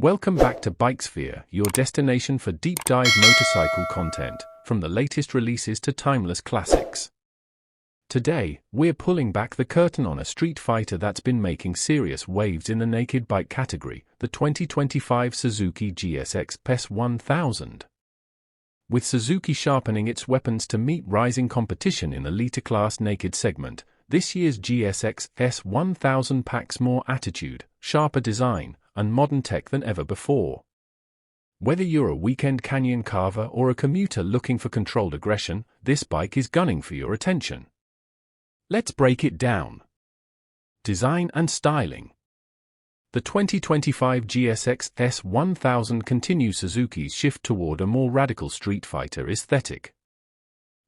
Welcome back to Bikesphere, your destination for deep dive motorcycle content, from the latest releases to timeless classics. Today, we're pulling back the curtain on a Streetfighter that's been making serious waves in the naked bike category, the 2025 Suzuki GSX-S1000. With Suzuki sharpening its weapons to meet rising competition in the liter-class naked segment, this year's GSX-S1000 packs more attitude, sharper design, and modern tech than ever before. Whether you're a weekend canyon carver or a commuter looking for controlled aggression, this bike is gunning for your attention. Let's break it down. Design and styling. The 2025 GSX-S1000 continues Suzuki's shift toward a more radical Streetfighter aesthetic.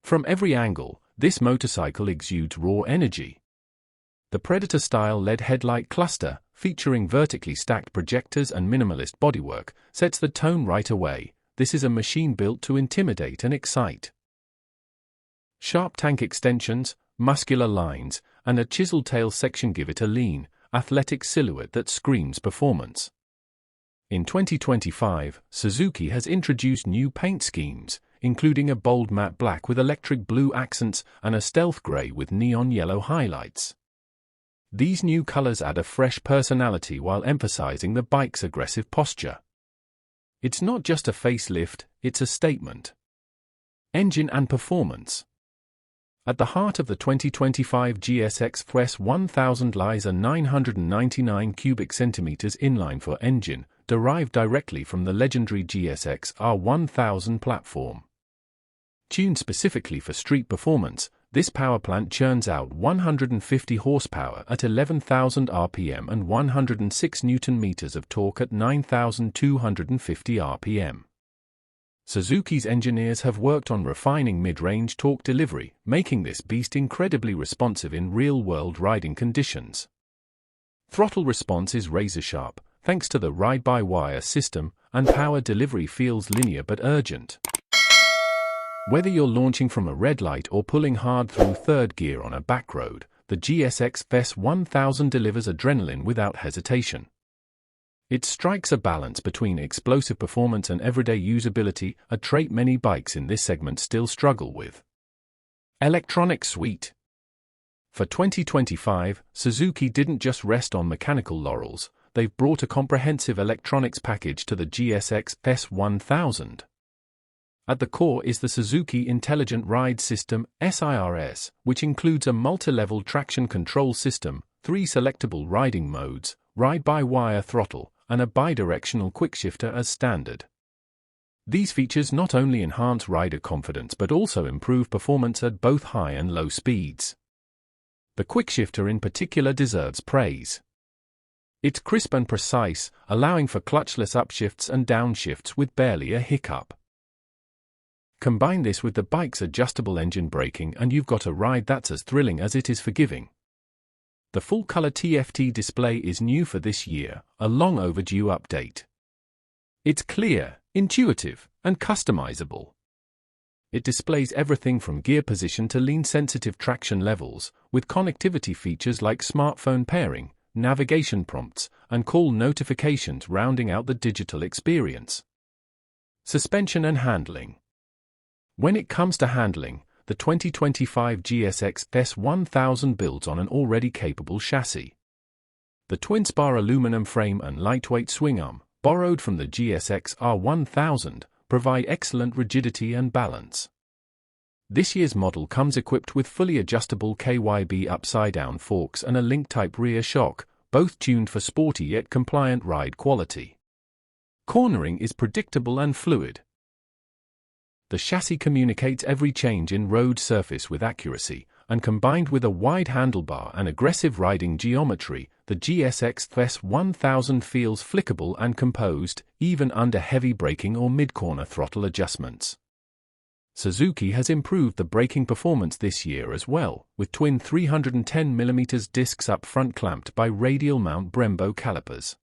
From every angle, this motorcycle exudes raw energy. The Predator-style LED headlight cluster, featuring vertically stacked projectors and minimalist bodywork, sets the tone right away. This is a machine built to intimidate and excite. Sharp tank extensions, muscular lines, and a chiseled tail section give it a lean, athletic silhouette that screams performance. In 2025, Suzuki has introduced new paint schemes, including a bold matte black with electric blue accents and a stealth grey with neon yellow highlights. These new colors add a fresh personality while emphasizing the bike's aggressive posture. It's not just a facelift, it's a statement. Engine and performance. At the heart of the 2025 GSX-S1000 lies a 999 cubic centimeters inline-four engine, derived directly from the legendary GSX-R 1000 platform. Tuned specifically for street performance, this powerplant churns out 150 horsepower at 11,000 RPM and 106 Nm of torque at 9,250 RPM. Suzuki's engineers have worked on refining mid-range torque delivery, making this beast incredibly responsive in real-world riding conditions. Throttle response is razor-sharp, thanks to the ride-by-wire system, and power delivery feels linear but urgent. Whether you're launching from a red light or pulling hard through third gear on a back road, the GSX-S1000 delivers adrenaline without hesitation. It strikes a balance between explosive performance and everyday usability, a trait many bikes in this segment still struggle with. Electronic suite. For 2025, Suzuki didn't just rest on mechanical laurels, they've brought a comprehensive electronics package to the GSX-S1000. At the core is the Suzuki Intelligent Ride System, SIRS, which includes a multi-level traction control system, 3 selectable riding modes, ride-by-wire throttle, and a bidirectional quickshifter as standard. These features not only enhance rider confidence but also improve performance at both high and low speeds. The quickshifter in particular deserves praise. It's crisp and precise, allowing for clutchless upshifts and downshifts with barely a hiccup. Combine this with the bike's adjustable engine braking and you've got a ride that's as thrilling as it is forgiving. The full-color TFT display is new for this year, a long-overdue update. It's clear, intuitive, and customizable. It displays everything from gear position to lean-sensitive traction levels, with connectivity features like smartphone pairing, navigation prompts, and call notifications rounding out the digital experience. Suspension and handling. When it comes to handling, the 2025 GSX-S1000 builds on an already capable chassis. The twin-spar aluminum frame and lightweight swing arm, borrowed from the GSX-R 1000, provide excellent rigidity and balance. This year's model comes equipped with fully adjustable KYB upside-down forks and a link-type rear shock, both tuned for sporty yet compliant ride quality. Cornering is predictable and fluid. The chassis communicates every change in road surface with accuracy, and combined with a wide handlebar and aggressive riding geometry, the GSX-S1000 feels flickable and composed, even under heavy braking or mid-corner throttle adjustments. Suzuki has improved the braking performance this year as well, with twin 310mm discs up front clamped by radial mount Brembo calipers.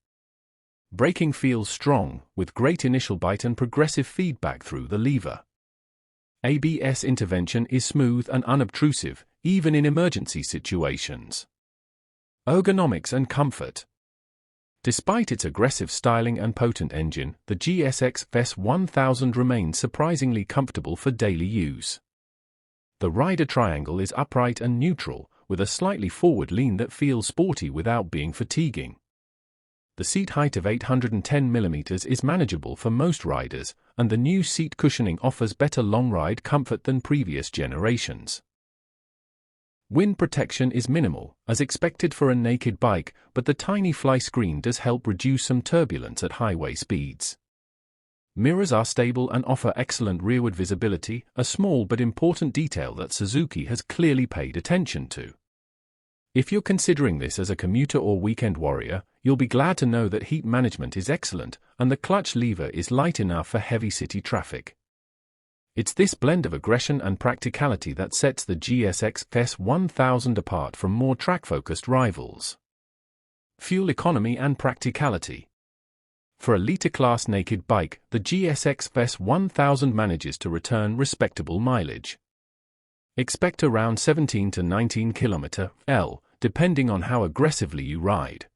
Braking feels strong, with great initial bite and progressive feedback through the lever. ABS intervention is smooth and unobtrusive, even in emergency situations. Ergonomics and comfort. Despite its aggressive styling and potent engine, the GSX-S1000 remains surprisingly comfortable for daily use. The rider triangle is upright and neutral, with a slightly forward lean that feels sporty without being fatiguing. The seat height of 810 mm is manageable for most riders, and the new seat cushioning offers better long-ride comfort than previous generations. Wind protection is minimal, as expected for a naked bike, but the tiny fly screen does help reduce some turbulence at highway speeds. Mirrors are stable and offer excellent rearward visibility, a small but important detail that Suzuki has clearly paid attention to. If you're considering this as a commuter or weekend warrior, you'll be glad to know that heat management is excellent, and the clutch lever is light enough for heavy city traffic. It's this blend of aggression and practicality that sets the GSX-S1000 apart from more track-focused rivals. Fuel economy and practicality. For a litre-class naked bike, the GSX-S1000 manages to return respectable mileage. Expect around 17 to 19 km/h, depending on how aggressively you ride.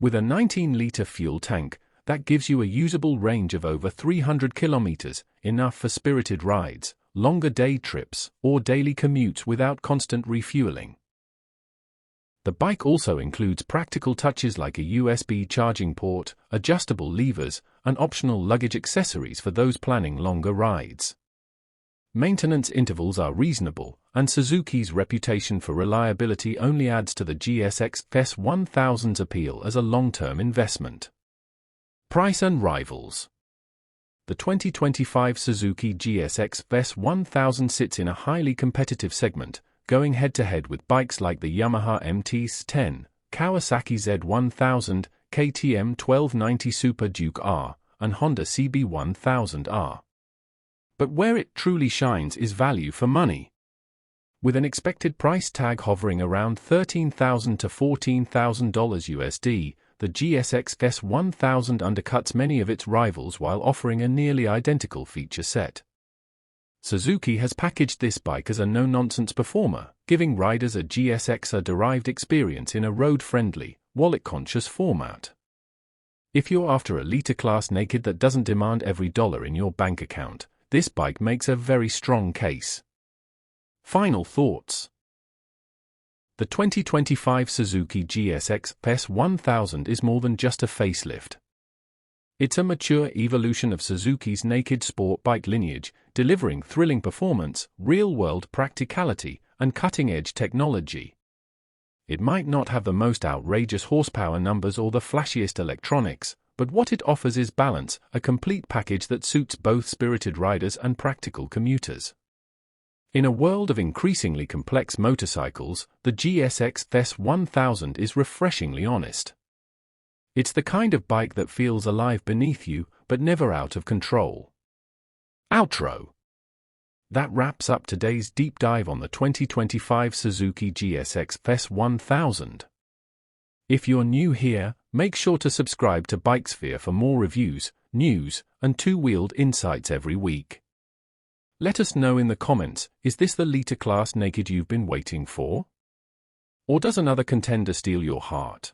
With a 19-litre fuel tank, that gives you a usable range of over 300 kilometers, enough for spirited rides, longer day trips, or daily commutes without constant refueling. The bike also includes practical touches like a USB charging port, adjustable levers, and optional luggage accessories for those planning longer rides. Maintenance intervals are reasonable, and Suzuki's reputation for reliability only adds to the GSX-S1000's appeal as a long-term investment. Price and rivals. The 2025 Suzuki GSX-S1000 sits in a highly competitive segment, going head-to-head with bikes like the Yamaha MT-10, Kawasaki Z1000, KTM 1290 Super Duke R, and Honda CB1000R. But where it truly shines is value for money. With an expected price tag hovering around $13,000 to $14,000 USD, the GSX-S1000 undercuts many of its rivals while offering a nearly identical feature set. Suzuki has packaged this bike as a no-nonsense performer, giving riders a GSX-R derived experience in a road-friendly, wallet-conscious format. If you're after a litre-class naked that doesn't demand every dollar in your bank account, this bike makes a very strong case. Final thoughts. The 2025 Suzuki GSX-S1000 is more than just a facelift. It's a mature evolution of Suzuki's naked sport bike lineage, delivering thrilling performance, real-world practicality, and cutting-edge technology. It might not have the most outrageous horsepower numbers or the flashiest electronics, but what it offers is balance, a complete package that suits both spirited riders and practical commuters. In a world of increasingly complex motorcycles, the GSX-S1000 is refreshingly honest. It's the kind of bike that feels alive beneath you, but never out of control. Outro. That wraps up today's deep dive on the 2025 Suzuki GSX-S1000. If you're new here, make sure to subscribe to Bikesphere for more reviews, news, and two-wheeled insights every week. Let us know in the comments, is this the litre-class naked you've been waiting for? Or does another contender steal your heart?